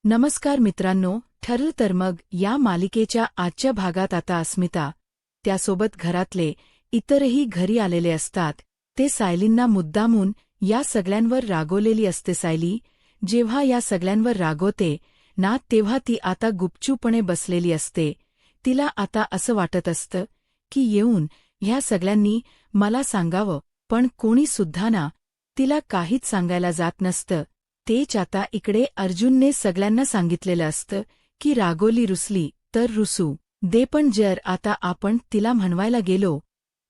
नमस्कार मित्रांनो, ठरलं तर मग या मालिकेच्या आजच्या भागात आता अस्मिता, त्यासोबत घरातले इतरही घरी आलेले असतात. ते सायलींना मुद्दामून या सगळ्यांवर रागवलेली असते. सायली जेव्हा या सगळ्यांवर रागवते ना, तेव्हा ती आता गुपचूपणे बसलेली असते. तिला आता असं वाटत असतं की येऊन ह्या सगळ्यांनी मला सांगावं, पण कोणी सुद्धा ना तिला काहीच सांगायला जात नसतं. तेच आता इकडे अर्जुनने सगळ्यांना सांगितलेलं असतं की रागोली रुसली तर रुसू दे, पण जर आता आपण तिला म्हणवायला गेलो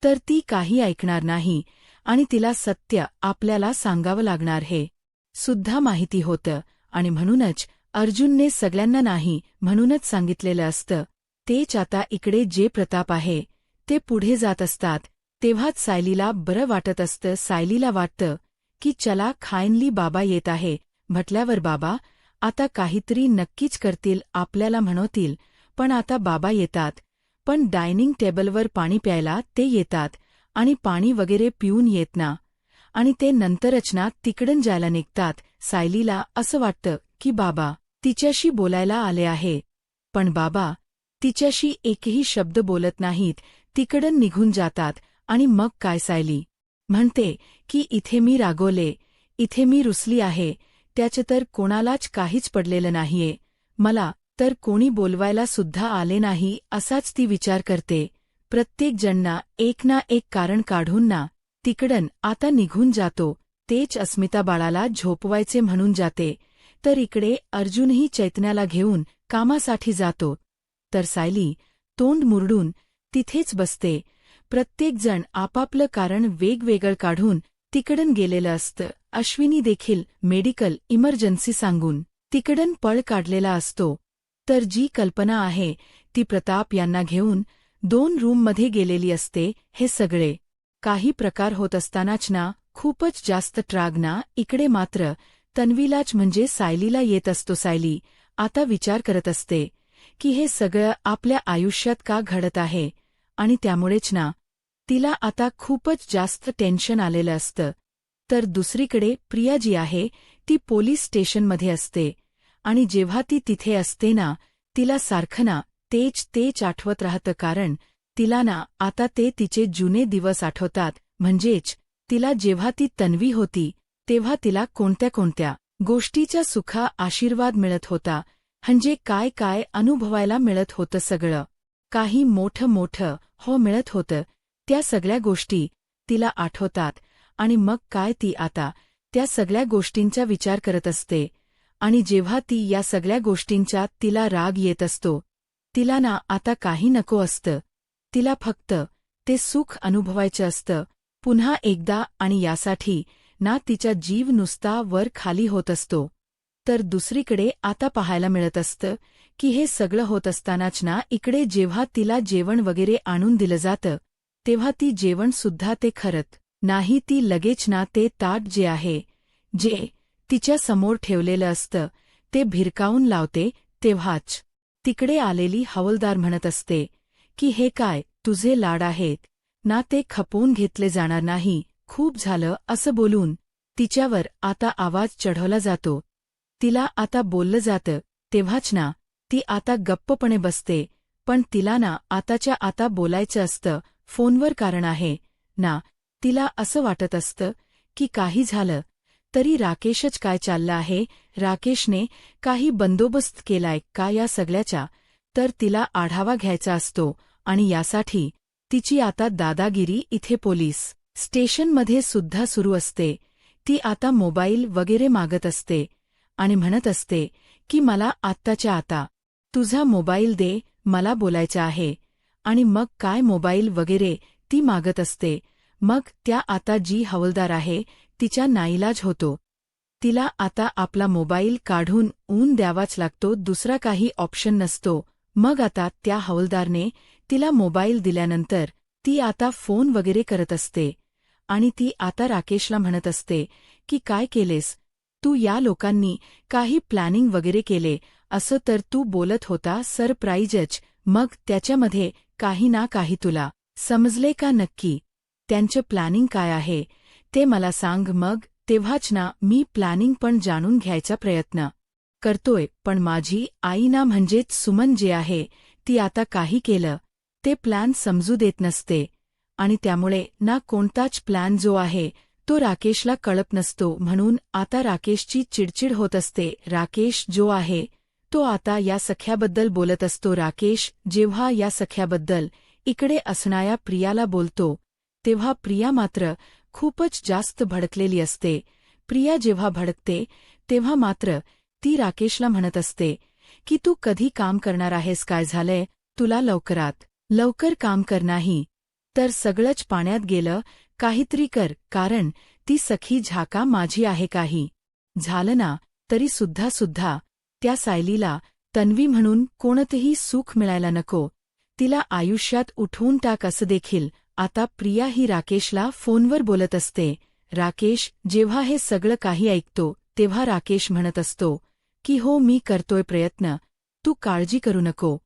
तर ती काही ऐकणार नाही आणि तिला सत्य आपल्याला सांगावं लागणार हे सुद्धा माहिती होतं. आणि म्हणूनच अर्जुनने सगळ्यांना नाही म्हणूनच सांगितलेलं असतं. तेच आता इकडे जे प्रताप आहे ते पुढे जात असतात तेव्हाच सायलीला बरं वाटत असतं. सायलीला वाटतं की चला खायनली बाबा येत आहे म्हटल्यावर बाबा आता काहीतरी नक्कीच करतील, आपल्याला म्हणवतील. पण आता बाबा येतात, पण डायनिंग टेबलवर पाणी प्यायला ते येतात आणि पाणी वगैरे पिऊन येत ना, आणि ते नंतरच ना तिकडून जायला निघतात. सायलीला असं वाटतं की बाबा तिच्याशी बोलायला आले आहे, पण बाबा तिच्याशी एकही शब्द बोलत नाहीत, तिकडून निघून जातात. आणि मग काय, सायली म्हणते की इथे मी रागवले, इथे मी रुसली आहे, त्याचं तर कोणालाच काहीच पडलेलं नाहीये, मला तर कोणी बोलवायला सुद्धा आले नाही असाच ती विचार करते. प्रत्येक जणना एक ना एक कारण काढून ना तिकडन आता निघून जातो. तेच अस्मिता बाळाला झोपवायचे म्हणून जाते, तर इकडे अर्जुनही चैतन्याला घेऊन कामासाठी जातो. तर सायली तोंड मुरडून तिथेच बसते. प्रत्येकजण आपापलं कारण वेगवेगळं काढून तिकडन गेलेलं असतं. अश्विनी देखील मेडिकल इमर्जन्सी सांगून तिकडन पळ काढलेला असतो. तर जी कल्पना आहे ती प्रताप यांना घेऊन 2 रूममध्ये गेलेली असते. हे सगळे काही प्रकार होत असतानाच ना खूपच जास्त ट्राग ना इकडे मात्र तन्वीलाच म्हणजे सायलीला येत असतो. सायली आता विचार करत असते की हे सगळं आपल्या आयुष्यात का घडत आहे, आणि त्यामुळेच ना तिला आता खूपच जास्त टेन्शन आलेलं असतं. तर दुसरीकडे प्रिया जी आहे ती पोलीस स्टेशनमध्ये असते, आणि जेव्हा ती तिथे असते ना तिला सारखं ना तेच आठवत राहतं, कारण तिला ना आता ते तिचे जुने दिवस आठवतात. म्हणजेच तिला जेव्हा ती तन्वी होती तेव्हा तिला कोणत्या कोणत्या गोष्टीचा सुखा आशीर्वाद मिळत होता, म्हणजे काय काय अनुभवायला मिळत होतं, सगळं काही मोठं हो मिळत होतं. त्या सगळ्या गोष्टी तिला आठवतात, आणि मग काय ती आता त्या सगळ्या गोष्टींचा विचार करत असते. आणि जेव्हा ती या सगळ्या गोष्टींचा तिला राग येत असतो, तिला ना आता काही नको असतं, तिला फक्त ते सुख अनुभवायचं असतं पुन्हा एकदा, आणि यासाठी ना तिचा जीव नुसता वर खाली होत असतो. तर दुसरीकडे आता पाहायला मिळत असतं की हे सगळं होत असतानाच ना इकडे जेव्हा तिला जेवण वगैरे आणून दिलं जातं तेव्हा ती जेवण सुद्धा ते खरत नाही. ती लगेच ना ते ताट जे आहे जे तिच्या समोर ठेवलेलं असतं ते भिरकावून लावते. तेव्हाच तिकडे आलेली हवालदार म्हणत असते की हे काय तुझे लाड आहेत ना, ते खपवून घेतले जाणार नाही. खूप झालं असं बोलून तिच्यावर आता आवाज चढवला जातो. तिला आता बोललं जातं तेव्हाच ना ती आता गप्पपणे बसते. पण तिला ना आताच्या आता बोलायचं असतं फोनवर, कारण आहे ना तिला असं वाटत असतं की काही झालं तरी राकेशच काय चाललं आहे, राकेशने काही बंदोबस्त केलाय का या सगळ्याचा, तर तिला आढावा घ्यायचा असतो. आणि यासाठी तिची आता दादागिरी इथे पोलीस स्टेशनमध्ये सुद्धा सुरू असते. ती आता मोबाईल वगैरे मागत असते आणि म्हणत असते की मला आत्ताच्या आता तुझा मोबाईल दे, मला बोलायचं आहे. आणि मग काय मोबाईल वगैरे ती मागत असते. मग त्या आता जी हवालदार आहे तिच्या नाईलाज होतो. तिला आता आपला मोबाईल काढून ऊन द्यावाच लागतो, दुसरा काही ऑप्शन नसतो. मग आता त्या हवालदारने तिला मोबाईल दिल्यानंतर ती आता फोन वगैरे करत असते, आणि ती आता राकेशला म्हणत असते की काय केलेस तू, या लोकांनी काही प्लॅनिंग वगैरे केले असं तर तू बोलत होता सरप्राईजच, मग त्याच्यामध्ये काही ना काही तुला समजले का नक्की, त्यांचं प्लॅनिंग काय आहे ते मला सांग, मग तेव्हाच ना मी प्लॅनिंग पण जाणून घ्यायचा प्रयत्न करतोय, पण माझी आई ना, म्हणजेच सुमन जे आहे, ती आता काही केलं ते प्लॅन समजू देत नसते आणि त्यामुळे ना कोणताच प्लॅन जो आहे तो राकेशला कळत नसतो. म्हणून आता राकेशची चिडचिड होत असते. राकेश जो आहे तो आता या सख्याबद्दल बोलत असतो. राकेश जेव्हा या सख्याबद्दल इकडे असणाऱ्या प्रियाला बोलतो तेव्हा प्रिया मात्र खूपच जास्त भडकलेली असते. प्रिया जेव्हा भडकते तेव्हा मात्र ती राकेशला म्हणत असते की तू कधी काम करणार आहेस? काय झालंय तुला? लवकरात लवकर काम कर, नाही तर सगळंच पाण्यात गेलं. काहीतरी कर, कारण ती सखी झाका माझी आहे. काही झालं ना तरी सुद्धा त्या सायलीला तन्वी म्हणून कोणतंही सुख मिळायला नको. तिला आयुष्यात उठवून टाक असं देखील आता प्रिया ही राकेशला फोनवर बोलत असते. राकेश जेव्हा हे सगळं काही ऐकतो तेव्हा राकेश म्हणत असतो की हो, मी करतोय प्रयत्न, तू काळजी करू नको.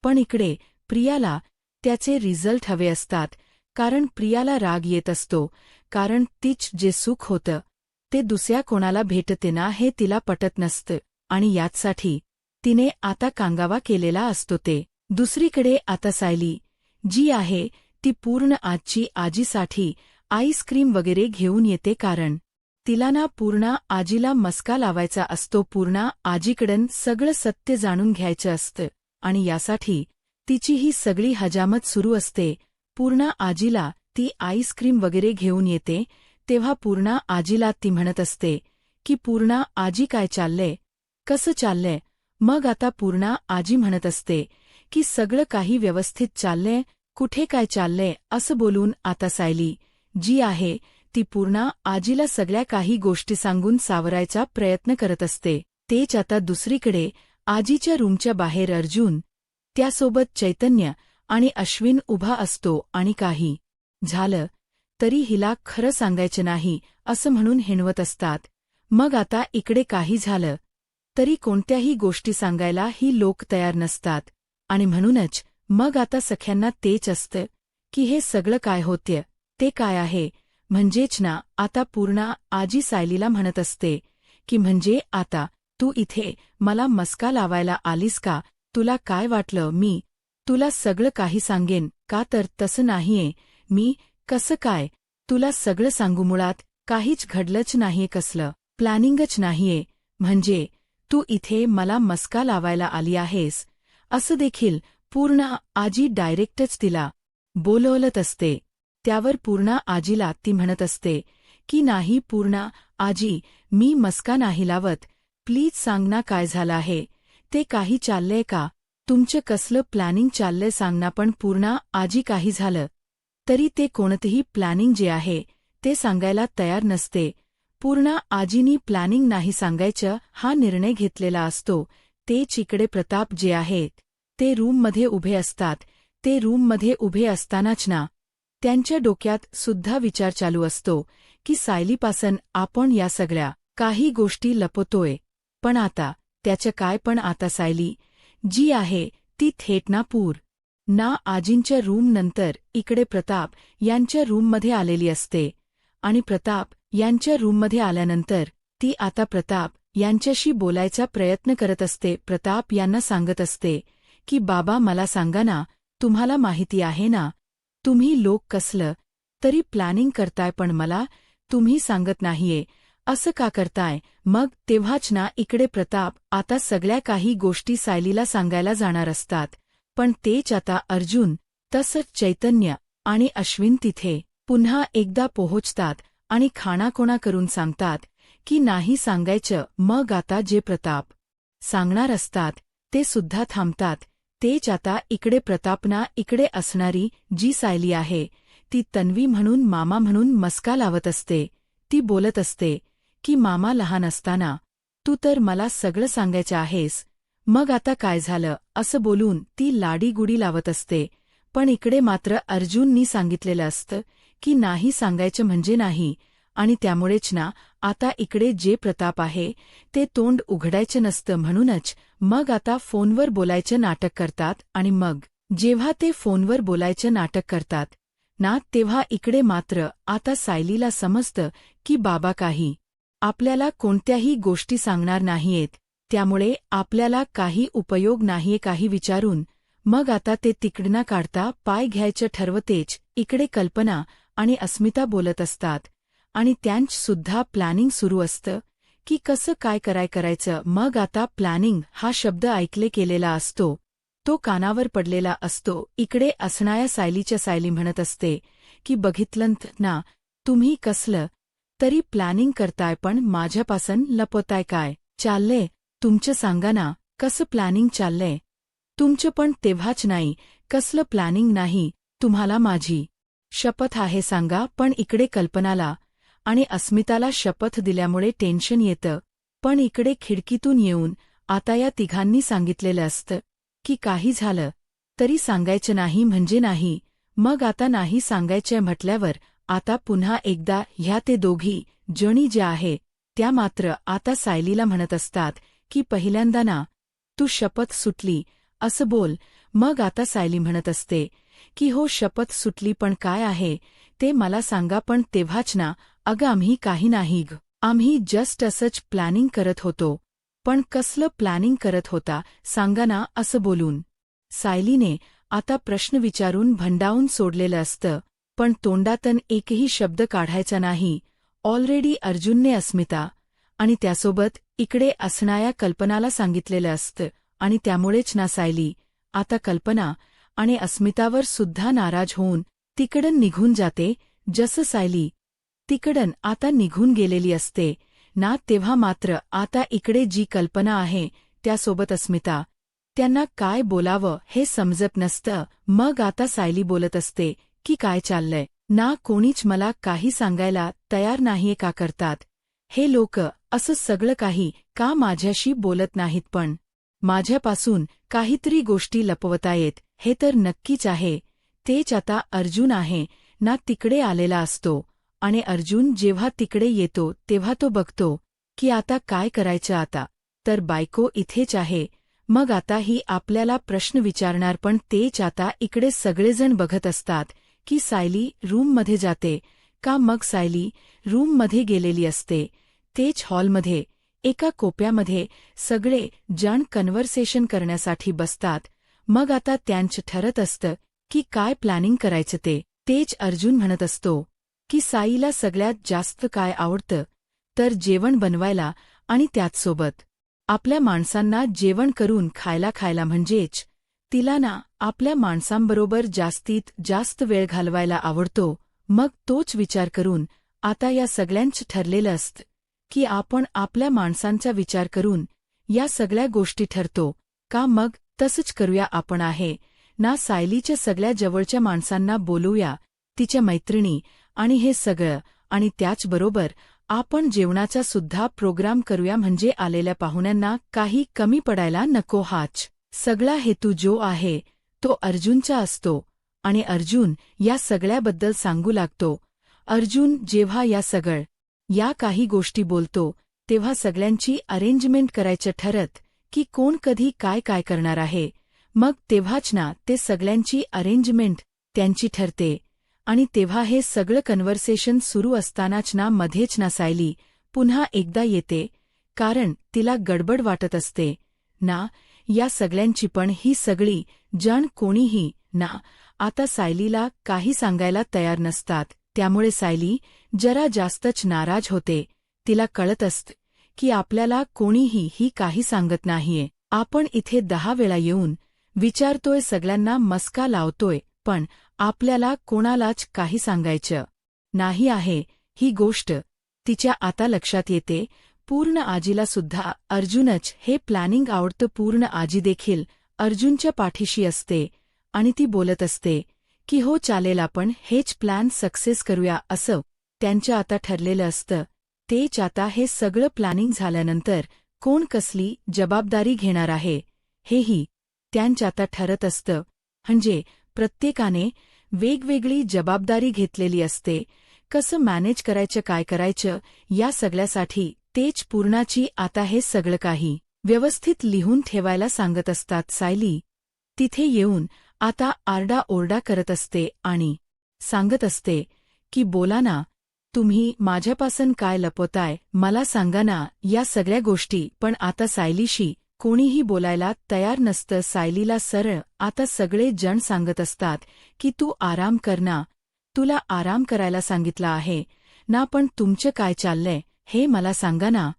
पण इकडे प्रियाला त्याचे रिझल्ट हवे असतात, कारण प्रियाला राग येत असतो, कारण तीच जे सुख होतं ते दुसऱ्या कोणाला भेटते ना हे तिला पटत नसतं आणि याचसाठी तिने आता कांगावा केलेला असतो. ते दुसरीकडे आता सायली जी आहे ती पूर्ण आजीसाठी आईस्क्रीम वगैरे घेऊन येते, कारण तिला ना पूर्ण आजीला मस्का लावायचा असतो. पूर्ण आजीकडून सगळं सत्य जाणून घ्यायचं असतं आणि यासाठी तिची ही सगळी हजामत सुरू असते. पूर्ण आजीला ती आईस्क्रीम वगैरे घेऊन येते तेव्हा पूर्ण आजीला ती म्हणत असते की पूर्ण आजी, काय चाललंय, कसं चाललंय? मग आता पूर्ण आजी म्हणत असते की सगळं काही व्यवस्थित चाललंय, कुठे काय चाललंय असं बोलून आता सायली जी आहे ती पूर्ण आजीला सगळ्या काही गोष्टी सांगून सावरायचा प्रयत्न करत असते. तेच आता दुसरीकडे आजीच्या रूमच्या बाहेर अर्जुन, त्यासोबत चैतन्य आणि अश्विन उभा असतो आणि काही झालं तरी हिला खरं सांगायचं नाही असं म्हणून हिणवत असतात. मग आता इकडे काही झालं तरी कोणत्याही गोष्टी सांगायला ही लोक तयार नसतात आणि म्हणूनच मग आता सख्यांना तेच असतं की हे सगळं काय होतं ते काय आहे. म्हणजेच ना आता पूर्ण आजी सायलीला म्हणत असते की म्हणजे आता तू इथे मला मस्का लावायला आलीस का? तुला काय वाटलं मी तुला सगळं काही सांगेन का? तर तसं नाहीये. मी कसं काय तुला सगळं सांगू? मुळात काहीच घडलंच नाहीये, कसलं प्लॅनिंगच नाहीये. म्हणजे तू इथे मला मस्का लावायला आली आहेस असं देखील पूर्ण आजी डायरेक्टच तिला बोलवत असते. त्यावर पूर्ण आजीला ती म्हणत असते की नाही पूर्ण आजी, मी मस्का नाही लावत, प्लीज सांग ना काय झालं आहे ते? काही चाललंय का? तुमचं कसलं प्लॅनिंग चाललंय सांग ना. पण पूर्ण आजी काही झालं तरी ते कोणतंही प्लॅनिंग जे आहे ते सांगायला तयार नसते. पूर्ण आजीनी प्लॅनिंग नाही सांगायचं हा निर्णय घेतलेला असतो. तेच इकडे प्रताप जे आहेत ते रूममध्ये उभे असतात. ते रूममध्ये उभे असतानाच ना त्यांच्या डोक्यात सुद्धा विचार चालू असतो की सायलीपासून आपण या सगळ्या काही गोष्टी लपवतोय, पण आता त्याचं काय? पण आता सायली जी आहे ती थेट ना आजींच्या रूम नंतर इकडे प्रताप यांच्या रूममध्ये आलेली असते आणि प्रताप यांच्या रूममध्ये आल्यानंतर ती आता प्रताप यांच्याशी बोलायचा प्रयत्न करत असते. प्रताप यांना सांगत असते की बाबा, मला सांगा ना, तुम्हाला माहिती आहे ना तुम्ही लोक कसलं तरी प्लॅनिंग करताय, पण मला तुम्ही सांगत नाहीये, असं का करताय? मग तेव्हाच ना इकडे प्रताप आता सगळ्या काही गोष्टी सायलीला सांगायला जाणार असतात, पण तेच आता अर्जुन तसंच चैतन्य आणि अश्विन तिथे पुन्हा एकदा पोहोचतात आणि खाणाखोणा करून सांगतात की नाही सांगायचं. मग आता जे प्रताप सांगणार असतात ते सुद्धा थांबतात. तेच आता इकडे प्रतापना इकडे असणारी जी सायली आहे ती तन्वी म्हणून मामा म्हणून मस्का लावत असते. ती बोलत असते की मामा, लहान असताना तू तर मला सगळं सांगायचं आहेस, मग आता काय झालं असं बोलून ती लाडीगुडी लावत असते. पण इकडे मात्र अर्जुननी सांगितलेलं असतं की नाही सांगायचं म्हणजे नाही, आणि त्यामुळेच ना आता इकडे जे प्रताप आहे ते तोंड उघडायचं नसतं. म्हणूनच मग आता फोनवर बोलायचं नाटक करतात आणि मग जेव्हा ते फोनवर बोलायचं नाटक करतात ना तेव्हा इकडे मात्र आता सायलीला समजतं की बाबा काही आपल्याला कोणत्याही गोष्टी सांगणार नाहीयेत. त्यामुळे आपल्याला काही उपयोग नाहीये काही विचारून मग आता ते तिकडना काढता पाय घ्यायचं ठरवतेच. इकडे कल्पना आणि अस्मिता बोलत असतात आणि त्यांचंसुद्धा प्लॅनिंग सुरू असतं की कसं काय करायचं. मग आता प्लॅनिंग हा शब्द ऐकले केलेला असतो, तो कानावर पडलेला असतो. इकडे असणाऱ्या सायली म्हणत असते की बघितलंत ना तुम्ही, कसलं तरी प्लॅनिंग करताय पण माझ्यापासून लपवताय. काय चाललंय तुमचं सांगा ना, कसं प्लॅनिंग चाललंय तुमचं. पण तेव्हाच नाही, कसलं प्लॅनिंग नाही, तुम्हाला माझी शपथ आहे सांगा. पण इकडे कल्पनाला आणि अस्मिताला शपथ दिल्यामुळे टेन्शन येतं, पण इकडे खिडकीतून येऊन आता या तिघांनी सांगितलेलं असतं की काही झालं तरी सांगायचं नाही म्हणजे नाही. मग आता नाही सांगायचंय म्हटल्यावर आता पुन्हा एकदा ह्या ते दोघी जणी ज्या आहे त्या मात्र आता सायलीला म्हणत असतात की पहिल्यांदा ना तू शपथ सुटली असं बोल. मग आता सायली म्हणत असते की हो शपथ सुटली, पण काय आहे ते मला सांगा. पण तेव्हाच ना अगं आम्ही काही नाही ग, आम्ही जस्ट असंच प्लॅनिंग करत होतो. पण कसलं प्लॅनिंग करत होता सांगा ना असं बोलून सायलीने आता प्रश्न विचारून भंडावून सोडलेलं असतं, पण तोंडातून एकही शब्द काढायचा नाही. ऑलरेडी अर्जुनने अस्मिता आणि त्यासोबत इकडे असणाऱ्या कल्पनाला सांगितलेलं असतं आणि त्यामुळेच ना सायली आता कल्पना आणि अस्मितावर सुद्धा नाराज होऊन तिकडन निघून जाते. जसं सायली तिकडन आता निघून गेलेली असते ना, तेव्हा मात्र आता इकडे जी कल्पना आहे त्यासोबत अस्मिता, त्यांना काय बोलावं हे समजत नसतं. मग आता सायली बोलत असते की काय चाललंय ना, कोणीच मला काही सांगायला तयार नाहीये. का करतात हे लोक असं सगळं काही, का माझ्याशी बोलत नाहीत, पण माझ्यापासून काहीतरी गोष्टी लपवतायत हे तर नक्कीच आहे. तेच आता अर्जुन आहे ना तिकडे आलेला असतो आणि अर्जुन जेव्हा तिकडे येतो तेव्हा तो बघतो की आता काय करायचं. आता तर बायको इथेच आहे. मग आता ही आपल्याला प्रश्न विचारणार, पण तेच आता इकडे सगळेजण बघत असतात की सायली रूममध्ये जाते का. मग सायली रूममध्ये गेलेली असते, तेच हॉलमध्ये एका कोप्यामध्ये सगळे जण कन्व्हर्सेशन करण्यासाठी बसतात. मग आता त्यांचं ठरत असतं की काय प्लॅनिंग करायचं तेच अर्जुन म्हणत असतो की साईला सगळ्यात जास्त काय आवडतं तर जेवण बनवायला आणि त्याचसोबत आपल्या माणसांना जेवण करून खायला म्हणजेच तिला ना आपल्या माणसांबरोबर जास्तीत जास्त वेळ घालवायला आवडतो. मग तोच विचार करून आता या सगळ्यांचं ठरलेलं असतं की आपण आपल्या माणसांचा विचार करून या सगळ्या गोष्टी ठरतो का. मग तसंच करूया आपण आहे ना, सायलीच्या सगळ्या जवळच्या माणसांना बोलूया, तिच्या मैत्रिणी आणि हे सगळं, आणि त्याचबरोबर आपण जेवणाचा सुद्धा प्रोग्राम करूया म्हणजे आलेल्या पाहुण्यांना काही कमी पडायला नको. हाच सगळा हेतू जो आहे तो अर्जुनचा असतो आणि अर्जुन या सगळ्याबद्दल सांगू लागतो. अर्जुन जेव्हा या काही गोष्टी बोलतो तेव्हा सगळ्यांची अरेंजमेंट करायचं ठरत की कोण कधी काय करणार आहे. मग तेव्हाच ना ते सगळ्यांची अरेंजमेंट त्यांची ठरते आणि तेव्हा हे सगळं कन्व्हर्सेशन सुरू असतानाच ना मध्येच ना सायली पुन्हा एकदा येते, कारण तिला गडबड वाटत असते ना या सगळ्यांची. पण ही सगळी जण कोणीही ना आता सायलीला काही सांगायला तयार नसतात. त्यामुळे सायली जरा जास्तच नाराज होते. तिला कळत असतं की आपल्याला कोणीही ही काही सांगत नाहीये. आपण इथे 10 वेळा येऊन विचारतोय, सगळ्यांना मस्का लावतोय, पण आपल्याला कोणालाच काही सांगायचं नाही आहे. ही गोष्ट तिच्या आता लक्षात येते. पूर्ण आजीला सुद्धा अर्जुनच हे प्लॅनिंग आवडतं. पूर्ण आजी देखील अर्जुनच्या पाठीशी असते आणि ती बोलत असते की हो चालेल, आपण हेच प्लॅन सक्सेस करूया असं त्यांचं आता ठरलेलं असतं. तेच आता हे सगळं प्लॅनिंग झाल्यानंतर कोण कसली जबाबदारी घेणार आहे हेही त्यांचं आता ठरत असतं. म्हणजे प्रत्येकाने वेगवेगळी जबाबदारी घेतलेली असते. कसं मॅनेज करायचं, काय करायचं या सगळ्यासाठी तेच पूर्णाची आता हे सगळं काही व्यवस्थित लिहून ठेवायला सांगत असतात. सायली तिथे येऊन आता आरडाओरडा करत असते आणि सांगत असते की बोला ना, तुम्ही माझ्यापासून काय लपवताय मला सांगा ना या सगळ्या गोष्टी. पण आता सायलीशी कोणीही बोलायला तयार नसतं. सायलीला सरळ आता सगळे जण सांगत असतात की तू आराम कर ना, तुला आराम करायला सांगितलं आहे ना. पण तुमचं काय चाललंय हे मला सांगा ना.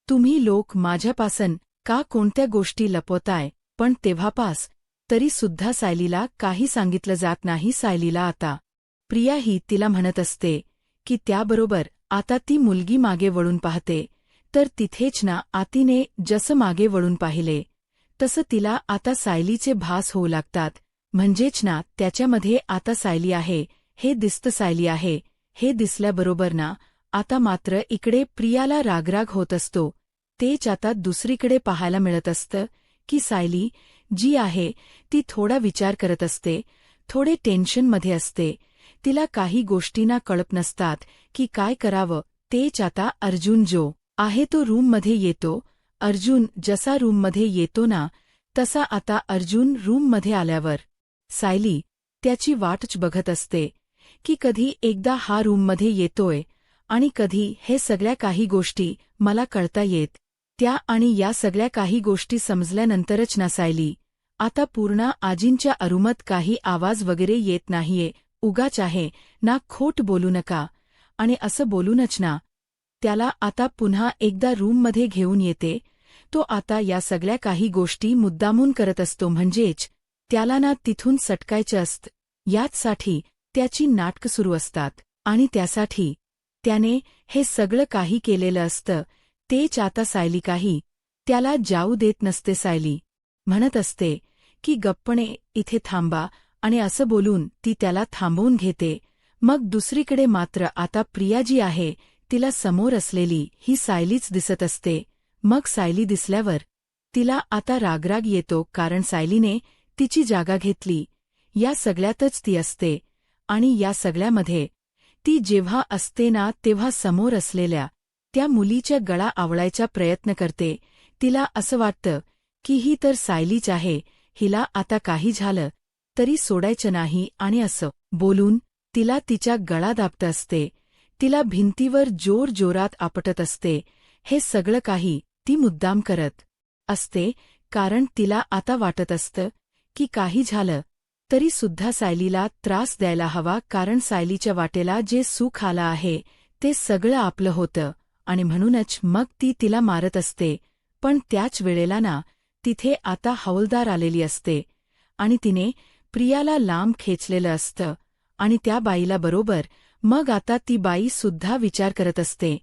तुम्ही लोक माझ्यापासून का कोणत्या गोष्टी लपवताय. पण तेव्हापास तरी सुद्धा सायलीला काही सांगितलं जात नाही. सायलीला आता प्रियाही तिला म्हणत असते की त्याबरोबर आता ती मुलगी मागे वळून पाहते. तर तिथेच ना आतीने जसं मागे वळून पाहिले तसं तिला आता सायलीचे भास होऊ लागतात. म्हणजेच ना त्याच्यामध्ये आता सायली आहे हे दिसतं. सायली आहे हे दिसल्याबरोबर ना आता मात्र इकडे प्रियाला रागराग होत असतो. तेच आता दुसरीकडे पाहायला मिळत असतं की सायली जी आहे ती थोडा विचार करत असते, थोडे टेन्शनमध्ये असते. तिला काही गोष्टींना कळत नसतात की काय करावं. तेच आता अर्जुन जो आहे तो रूममध्ये येतो. अर्जुन जसा रूममध्ये येतो ना तसा आता अर्जुन रूममध्ये आल्यावर सायली त्याची वाटच बघत असते की कधी एकदा हा रूममध्ये येतोय आणि कधी हे सगळ्या काही गोष्टी मला कळता येत त्या. आणि या सगळ्या काही गोष्टी समजल्यानंतरच ना सायली आता पूर्ण आजींच्या अरुमत काही आवाज वगैरे येत नाहीये. उगाच आहे ना खोट बोलू नका आणि असं बोलूनच ना त्याला आता पुन्हा एकदा रूममध्ये घेऊन येते. तो आता या सगळ्या काही गोष्टी मुद्दामून करत असतो. म्हणजेच त्याला ना तिथून सटकायचं असतं. याचसाठी त्याची नाटकं सुरू असतात आणि त्यासाठी त्याने हे सगळं काही केलेलं असतं. तेच आता सायली काही त्याला जाऊ देत नसते. सायली म्हणत असते की गप्पणे इथे थांबा आणि असं बोलून ती त्याला थांबवून घेते. मग दुसरीकडे मात्र आता प्रिया जी आहे तिला समोर असलेली ही सायलीच दिसत असते. मग सायली दिसल्यावर तिला आता रागराग येतो कारण सायलीने तिची जागा घेतली. या सगळ्यातच ती असते आणि या सगळ्यामध्ये ती जेव्हा असते ना तेव्हा समोर असलेल्या त्या मुलीच्या गळा आवळायचा प्रयत्न करते. तिला असं वाटतं की ही तर सायलीच आहे, हिला आता काही झालं तरी सोडायचं नाही. आणि असं बोलून तिला तिच्या गळा दाबत असते. तिला भिंतीवर जोरजोरात आपटत असते. हे सगळं काही ती मुद्दाम करत असते कारण तिला आता वाटत असतं की काही झालं तरी सुद्धा सायलीला त्रास द्यायला हवा. कारण सायलीच्या वाटेला जे सुख आलं आहे ते सगळं आपलं होतं आणि म्हणूनच मग ती तिला मारत असते. पण त्याच वेळेला ना तिथे आता हवालदार आलेली असते आणि तिने प्रियाला लांब खेचलेलं असतं आणि त्या बाईला बरोबर. मग आता ती बाई सुद्धा विचार करत असते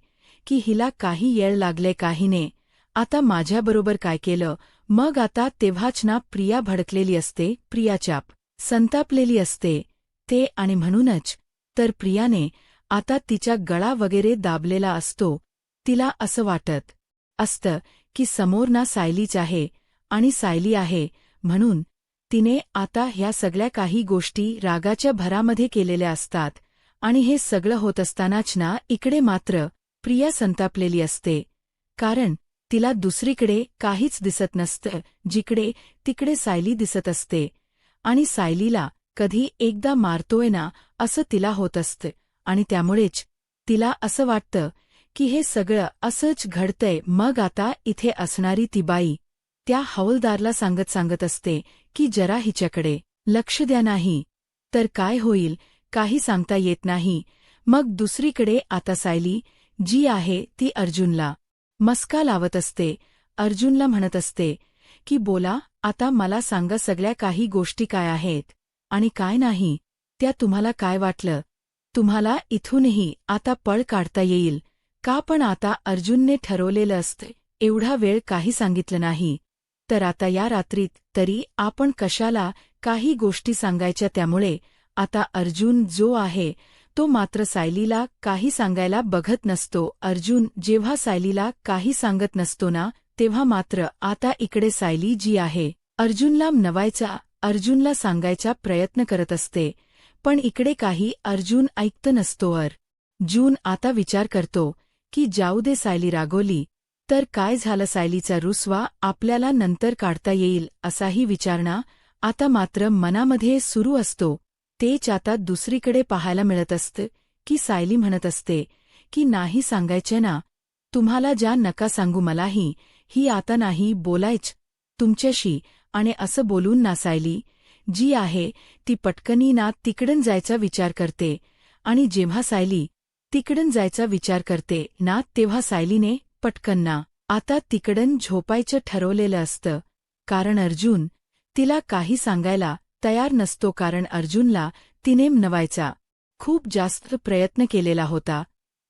की हिला काही येळ लागले काहीने आता माझ्याबरोबर काय केलं. मग आता तेव्हाच ना प्रिया भडकलेली असते, प्रियाचाप संतापलेली असते ते. आणि म्हणूनच तर प्रियाने आता तिच्या गळा वगैरे दाबलेला असतो. तिला असं वाटत असतं की समोर ना सायलीच आहे आणि सायली आहे म्हणून तिने आता ह्या सगळ्या काही गोष्टी रागाच्या भरामध्ये केलेल्या असतात. आणि हे सगळं होत असतानाच ना इकडे मात्र प्रिया संतापलेली असते कारण तिला दुसरीकडे काहीच दिसत नसतं. जिकडे तिकडे सायली दिसत असते आणि सायलीला कधी एकदा मारतोय ना असं तिला होत असतं. आणि त्यामुळेच तिला असं वाटतं की हे सगळं असंच घडतंय. मग आता इथे असणारी ती बाई त्या हवालदारला सांगत असते की जरा हिच्याकडे लक्ष द्या, नाही तर काय होईल काही सांगता येत नाही. मग दुसरीकडे आता सायली जी आहे ती अर्जुनला मस्का लावत असते. अर्जुनला म्हणत असते की बोला आता मला सांगा सगळ्या काही गोष्टी काय आहेत आणि काय नाही त्या. तुम्हाला काय वाटलं तुम्हाला इथूनही आता पळ काढता येईल का. पण आता अर्जुनने ठरवलेलं असतं एवढा वेळ काही सांगितलं नाही तर आता या रात्रीत तरी आपण कशाला काही गोष्टी सांगायच्या. त्यामुळे आता अर्जुन जो आहे तो मात्र सायलीला काही सांगायला बघत नसतो. अर्जुन जेव्हा सायलीला काही सांगत नसतो ना तेव्हा मात्र आता इकडे सायली जी आहे अर्जुनला नवायचा अर्जुनला सांगायचा प्रयत्न करत असते. पण इकडे काही अर्जुन ऐकत नसतो. अर्जुन आता विचार करतो की जाऊ दे सायली रागवली तर काय झालं, सायलीचा रुसवा आपल्याला नंतर काढता येईल असाही विचारणा आता मात्र मनामध्ये सुरू असतो. तेच आता दुसरीकडे पाहायला मिळत असतं की सायली म्हणत असते की नाही सांगायचे ना, तुम्हाला ज्या नका सांगू मलाही, ही आता नाही बोलायच तुमच्याशी. आणि असं बोलून ना सायली जी आहे ती पटकनी ना तिकडून जायचा विचार करते. आणि जेव्हा सायली तिकडून जायचा विचार करते ना तेव्हा सायलीने पटकन ना आता तिकडून झोपायचं ठरवलेलं असतं. कारण अर्जुन तिला काही सांगायला तयार नसतो, कारण अर्जुनला तिने मनवायचा खूप जास्त प्रयत्न केलेला होता.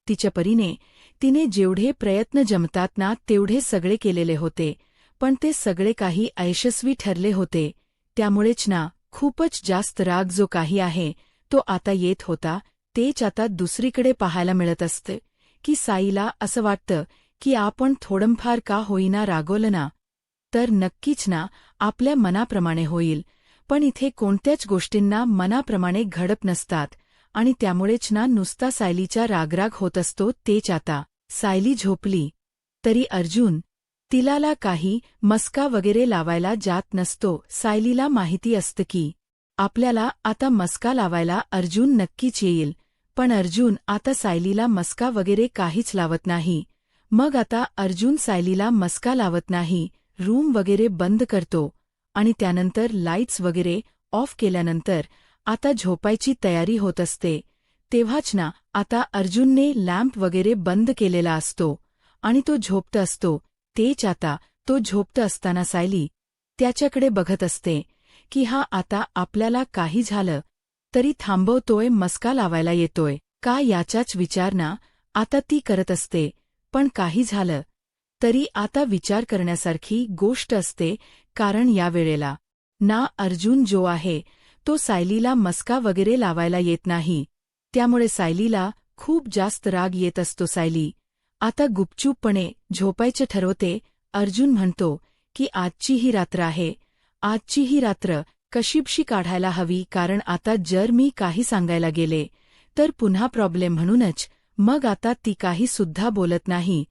तिच्या परीने तिने जेवढे प्रयत्न जमतात ना तेवढे सगळे केलेले होते, पण ते सगळे काही अयशस्वी ठरले होते. त्यामुळेच ना खूपच जास्त राग जो काही आहे तो आता येत होता. तेच आता दुसरीकडे पाहायला मिळत असते की साईला असं वाटतं की आपण थोडंफार का होईना रागवलं ना तर नक्कीच ना आपल्या मनाप्रमाणे होईल. पण इथे कोणत्याच गोष्टींना मनाप्रमाणे घडत नसतात आणि त्यामुळेच ना नुसता सायलीचा रागराग होत असतो. तेच आता सायली झोपली तरी अर्जुन तिलाला काही मस्का वगैरे लावायला जात नसतो. सायलीला माहिती असतं की आपल्याला आता मस्का लावायला अर्जुन नक्कीच येईल, पण अर्जुन आता सायलीला मस्का वगैरे काहीच लावत नाही. मग आता अर्जुन सायलीला मस्का लावत नाही, रूम वगैरे बंद करतो आणि त्यानंतर लाईट्स वगैरे ऑफ केल्यानंतर आता झोपायची तयारी होत असते. तेव्हाच ना आता अर्जुनने लॅम्प वगैरे बंद केलेला असतो आणि तो झोपत असतो. तेच आता तो झोपत असताना सायली त्याच्याकडे बघत असते की हा आता आपल्याला काही झालं तरी थांबवतोय, मस्का लावायला येतोय का याचाच विचार ना आता ती करत असते. पण काही झालं तरी आता विचार करण्यासारखी गोष्ट असते, कारण या वेळेला ना अर्जुन जो आहे तो सायलीला मस्का वगैरे लावायला येत नाही. त्यामुळे सायलीला खूप जास्त राग येत असतो. सायली आता गुपचूपपणे झोपायचं ठरवते. अर्जुन म्हणतो की आजची ही रात्र आहे, आजची ही रात्र कशीबशी काढायला हवी, कारण आता जर मी काही सांगायला गेले तर पुन्हा प्रॉब्लेम. म्हणूनच मग आता ती काही सुद्धा बोलत नाही.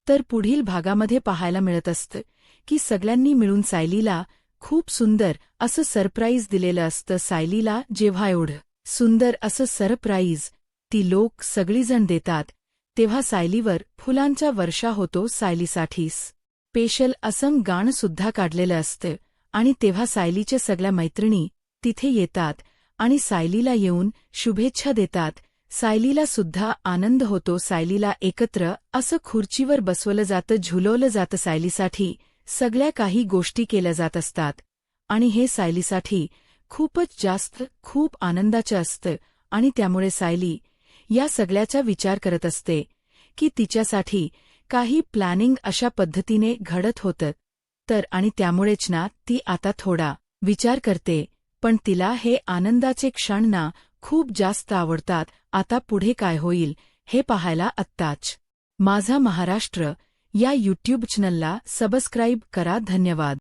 तर पुढील भागामध्ये पाहायला मिळत असतं की सगळ्यांनी मिळून सायलीला खूप सुंदर असं सरप्राईज दिलेलं असतं. सायलीला जेव्हा एवढं सुंदर असं सरप्राईज ती लोक सगळीजण देतात तेव्हा सायलीवर फुलांचा वर्षा होतो. सायलीसाठी स्पेशल असं गाणं सुद्धा काढलेलं असतं आणि तेव्हा सायलीच्या सगळ्या मैत्रिणी तिथे येतात आणि सायलीला येऊन शुभेच्छा देतात. सायलीला सुद्धा आनंद होतो. सायलीला एकत्र असं खुर्चीवर बसवलं जातं, झुलवलं जातं. सायलीसाठी सगळ्या काही गोष्टी केल्या जात असतात आणि हे सायलीसाठी खूपच जास्त खूप आनंदाचं असतं. आणि त्यामुळे सायली या सगळ्याचा विचार करत असते की तिच्यासाठी काही प्लॅनिंग अशा पद्धतीने घडत होतं तर, आणि त्यामुळेच ना ती आता थोडा विचार करते. पण तिला हे आनंदाचे क्षण ना खूप जास्त आवडतात. आता पुढे काय होईल हे पाहायला आत्ताच माझा महाराष्ट्र या यूट्यूब चॅनलला सबस्क्राईब करा. धन्यवाद.